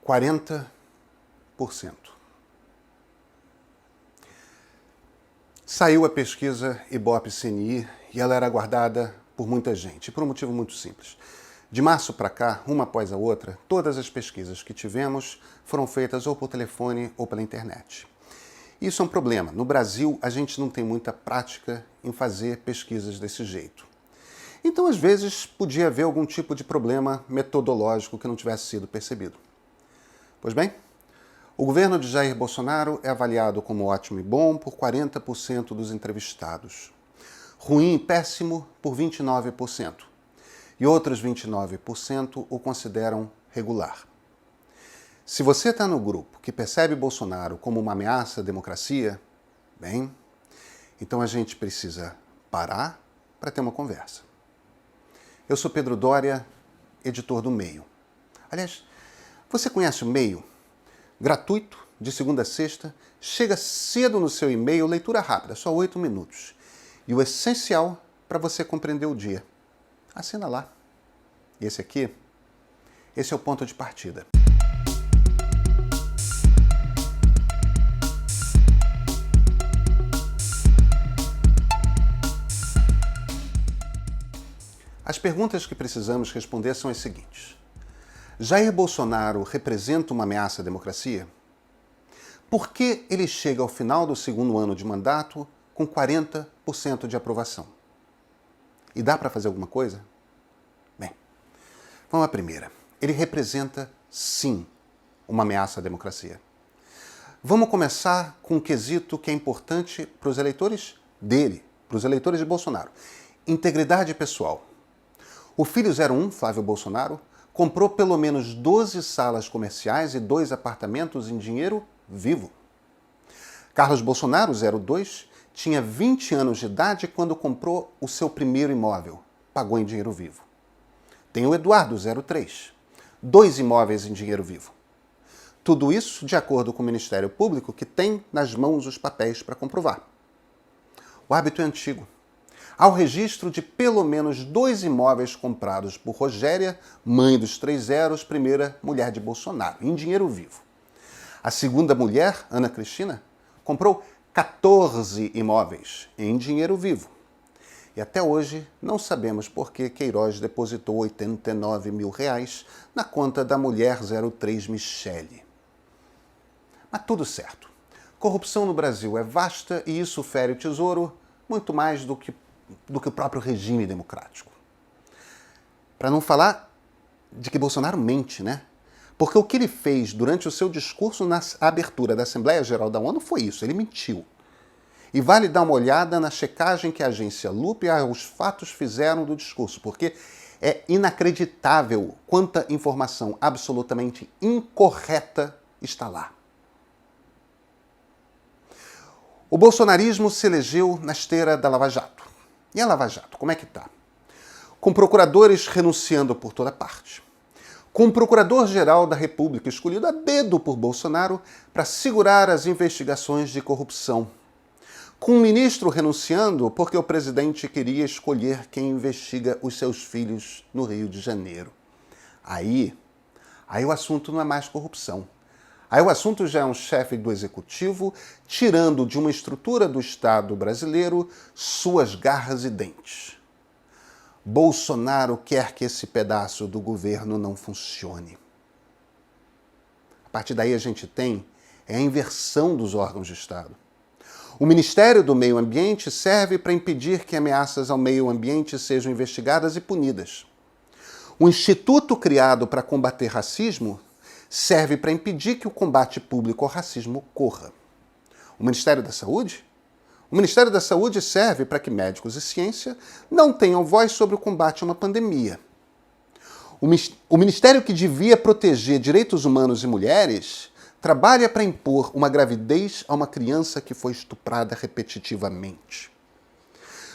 40%. Saiu a pesquisa Ibope-CNI e ela era aguardada por muita gente, por um motivo muito simples. De março para cá, uma após a outra, todas as pesquisas que tivemos foram feitas ou por telefone ou pela internet. Isso é um problema. No Brasil, a gente não tem muita prática em fazer pesquisas desse jeito. Então, às vezes, podia haver algum tipo de problema metodológico que não tivesse sido percebido. Pois bem, o governo de Jair Bolsonaro é avaliado como ótimo e bom por 40% dos entrevistados. Ruim e péssimo por 29%. E outros 29% o consideram regular. Se você está no grupo que percebe Bolsonaro como uma ameaça à democracia, bem, então a gente precisa parar para ter uma conversa. Eu sou Pedro Doria, editor do Meio. Aliás, você conhece o Meio? Gratuito, de segunda a sexta, chega cedo no seu e-mail, leitura rápida, só 8 minutos. E o essencial para você compreender o dia. Assina lá. E esse é o ponto de partida. As perguntas que precisamos responder são as seguintes. Jair Bolsonaro representa uma ameaça à democracia? Por que ele chega ao final do segundo ano de mandato com 40% de aprovação? E dá para fazer alguma coisa? Bem, vamos à primeira. Ele representa, sim, uma ameaça à democracia. Vamos começar com um quesito que é importante para os eleitores dele, para os eleitores de Bolsonaro. Integridade pessoal. O filho 01, Flávio Bolsonaro, comprou pelo menos 12 salas comerciais e 2 apartamentos em dinheiro vivo. Carlos Bolsonaro, 02, tinha 20 anos de idade quando comprou o seu primeiro imóvel. Pagou em dinheiro vivo. Tem o Eduardo, 03. 2 imóveis em dinheiro vivo. Tudo isso de acordo com o Ministério Público, que tem nas mãos os papéis para comprovar. O hábito é antigo. Há o registro de pelo menos 2 imóveis comprados por Rogéria, mãe dos 3 zeros, primeira mulher de Bolsonaro, em dinheiro vivo. A segunda mulher, Ana Cristina, comprou 14 imóveis em dinheiro vivo. E até hoje não sabemos por que Queiroz depositou R$89 mil na conta da mulher 03 Michele. Mas tudo certo. Corrupção no Brasil é vasta e isso fere o tesouro muito mais do que o próprio regime democrático. Para não falar de que Bolsonaro mente, né? Porque o que ele fez durante o seu discurso na abertura da Assembleia Geral da ONU foi isso, ele mentiu. E vale dar uma olhada na checagem que a agência Lupe e os fatos fizeram do discurso, porque é inacreditável quanta informação absolutamente incorreta está lá. O bolsonarismo se elegeu na esteira da Lava Jato. E a Lava Jato, como é que está? Com procuradores renunciando por toda parte. Com o Procurador-Geral da República escolhido a dedo por Bolsonaro para segurar as investigações de corrupção. Com o ministro renunciando porque o presidente queria escolher quem investiga os seus filhos no Rio de Janeiro. Aí o assunto não é mais corrupção. Aí o assunto já é um chefe do executivo tirando de uma estrutura do Estado brasileiro suas garras e dentes. Bolsonaro quer que esse pedaço do governo não funcione. A partir daí a gente tem a inversão dos órgãos de Estado. O Ministério do Meio Ambiente serve para impedir que ameaças ao meio ambiente sejam investigadas e punidas. O Instituto criado para combater racismo serve para impedir que o combate público ao racismo ocorra. O Ministério da Saúde? O Ministério da Saúde serve para que médicos e ciência não tenham voz sobre o combate a uma pandemia. O Ministério que devia proteger direitos humanos e mulheres trabalha para impor uma gravidez a uma criança que foi estuprada repetitivamente.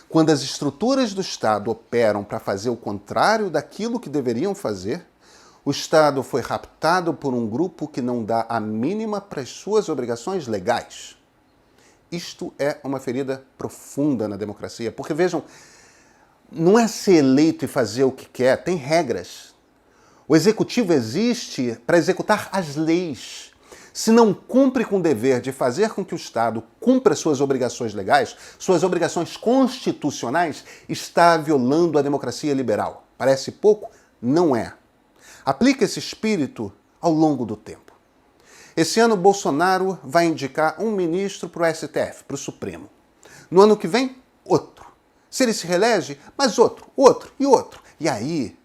Quando as estruturas do Estado operam para fazer o contrário daquilo que deveriam fazer, o Estado foi raptado por um grupo que não dá a mínima para as suas obrigações legais. Isto é uma ferida profunda na democracia, porque, vejam, não é ser eleito e fazer o que quer, tem regras. O executivo existe para executar as leis. Se não cumpre com o dever de fazer com que o Estado cumpra suas obrigações legais, suas obrigações constitucionais, está violando a democracia liberal. Parece pouco? Não é. Aplica esse espírito ao longo do tempo. Esse ano, Bolsonaro vai indicar um ministro para o STF, para o Supremo. No ano que vem, outro. Se ele se reelege, mais outro e outro. E aí,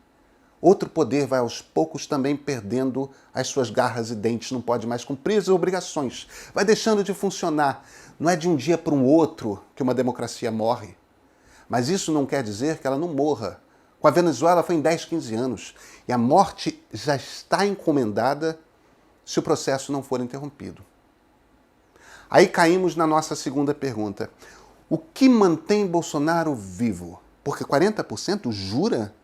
outro poder vai aos poucos também perdendo as suas garras e dentes, não pode mais cumprir as obrigações. Vai deixando de funcionar. Não é de um dia para o outro que uma democracia morre. Mas isso não quer dizer que ela não morra. Com a Venezuela foi em 10, 15 anos. E a morte já está encomendada se o processo não for interrompido. Aí caímos na nossa segunda pergunta. O que mantém Bolsonaro vivo? Porque 40% jura?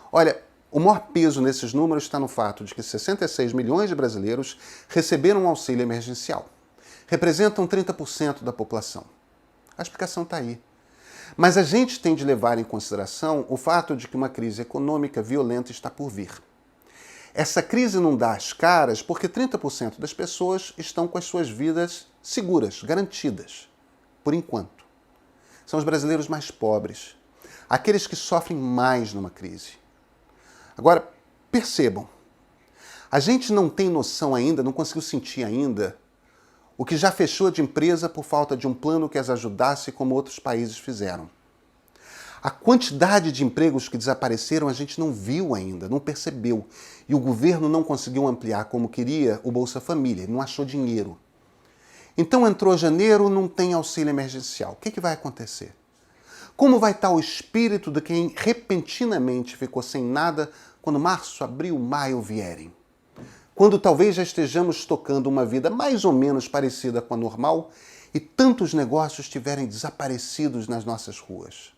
Olha, o maior peso nesses números está no fato de que 66 milhões de brasileiros receberam um auxílio emergencial. Representam 30% da população. A explicação está aí. Mas a gente tem de levar em consideração o fato de que uma crise econômica violenta está por vir. Essa crise não dá as caras porque 30% das pessoas estão com as suas vidas seguras, garantidas, por enquanto. São os brasileiros mais pobres, aqueles que sofrem mais numa crise. Agora, percebam, a gente não tem noção ainda, não conseguiu sentir ainda, o que já fechou de empresa por falta de um plano que as ajudasse como outros países fizeram. A quantidade de empregos que desapareceram a gente não viu ainda, não percebeu. E o governo não conseguiu ampliar como queria o Bolsa Família, não achou dinheiro. Então entrou janeiro, não tem auxílio emergencial. O que vai acontecer? Como vai estar o espírito de quem repentinamente ficou sem nada quando março, abril, maio vierem? Quando talvez já estejamos tocando uma vida mais ou menos parecida com a normal e tantos negócios tiverem desaparecidos nas nossas ruas.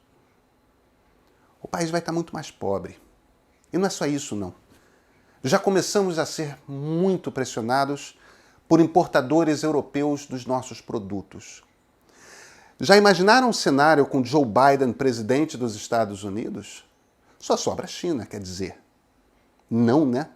O país vai estar muito mais pobre. E não é só isso, não. Já começamos a ser muito pressionados por importadores europeus dos nossos produtos. Já imaginaram um cenário com Joe Biden presidente dos Estados Unidos? Só sobra a China, quer dizer. Não, né?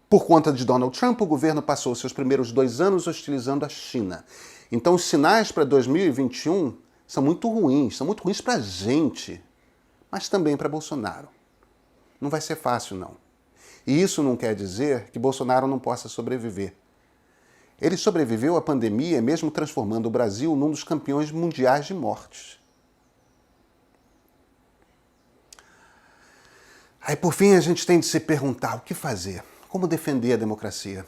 Por conta de Donald Trump, o governo passou seus primeiros 2 anos hostilizando a China. Então os sinais para 2021 são muito ruins para a gente, mas também para Bolsonaro. Não vai ser fácil, não. E isso não quer dizer que Bolsonaro não possa sobreviver. Ele sobreviveu à pandemia, mesmo transformando o Brasil num dos campeões mundiais de mortes. Aí, por fim, a gente tem de se perguntar o que fazer, como defender a democracia.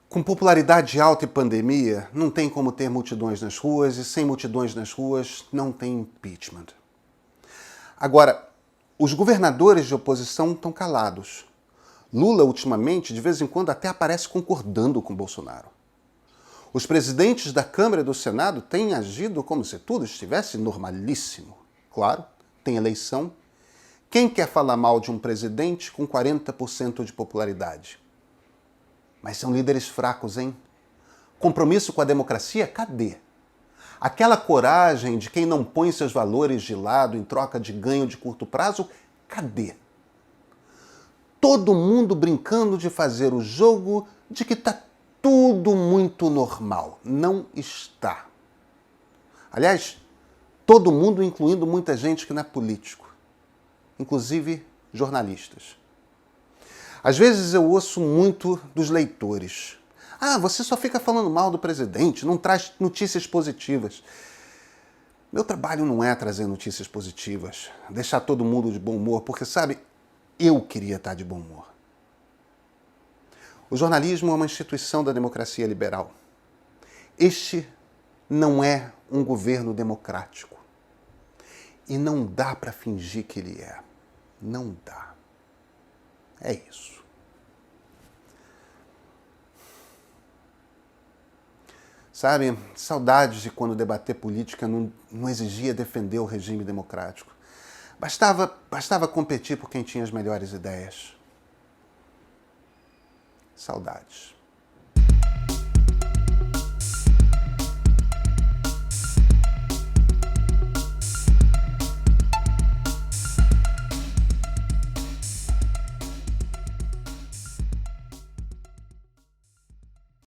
Com popularidade alta e pandemia, não tem como ter multidões nas ruas, e sem multidões nas ruas, não tem impeachment. Agora, os governadores de oposição estão calados. Lula, ultimamente, de vez em quando até aparece concordando com Bolsonaro. Os presidentes da Câmara e do Senado têm agido como se tudo estivesse normalíssimo. Claro, tem eleição. Quem quer falar mal de um presidente com 40% de popularidade? Mas são líderes fracos, hein? Compromisso com a democracia? Cadê? Aquela coragem de quem não põe seus valores de lado em troca de ganho de curto prazo? Cadê? Todo mundo brincando de fazer o jogo de que está tudo muito normal. Não está. Aliás, todo mundo, incluindo muita gente que não é político. Inclusive jornalistas. Às vezes eu ouço muito dos leitores. Ah, você só fica falando mal do presidente, não traz notícias positivas. Meu trabalho não é trazer notícias positivas, deixar todo mundo de bom humor, porque, sabe, eu queria estar de bom humor. O jornalismo é uma instituição da democracia liberal. Este não é um governo democrático. E não dá para fingir que ele é. Não dá. É isso. Sabe, saudades de quando debater política não exigia defender o regime democrático. Bastava competir por quem tinha as melhores ideias. Saudades.